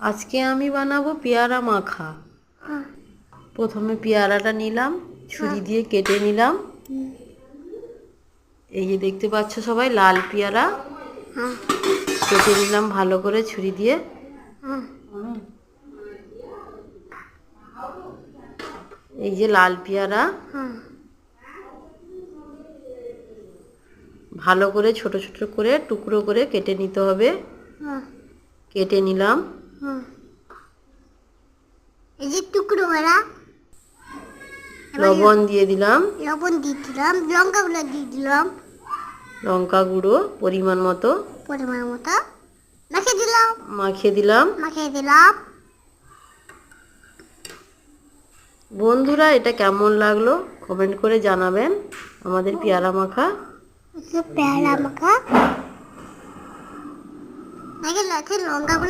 আজকে আমি বানাবো পেয়ারা মাখা। প্রথমে পেয়ারাটা নিলাম, ছুরি দিয়ে কেটে নিলাম। এই যে দেখতে পাচ্ছ সবাই, লাল পেয়ারা কেটে নিলাম ভালো করে ছুরি দিয়ে। এই যে লাল পেয়ারা ভালো করে ছোট ছোট করে টুকরো করে কেটে নিতে হবে। কেটে নিলাম। এই যে টুকরো করা, লবণ দিয়ে দিলাম, লবণ দিয়ে দিলাম, লঙ্কা গুঁড়ো দিয়ে দিলাম, লঙ্কা গুঁড়ো পরিমাণ মতো মাখিয়ে দিলাম, মাখিয়ে দিলাম। বন্ধুরা, এটা কেমন লাগলো কমেন্ট করে জানাবেন। আমাদের পেয়ারা মাখা লঙ্কা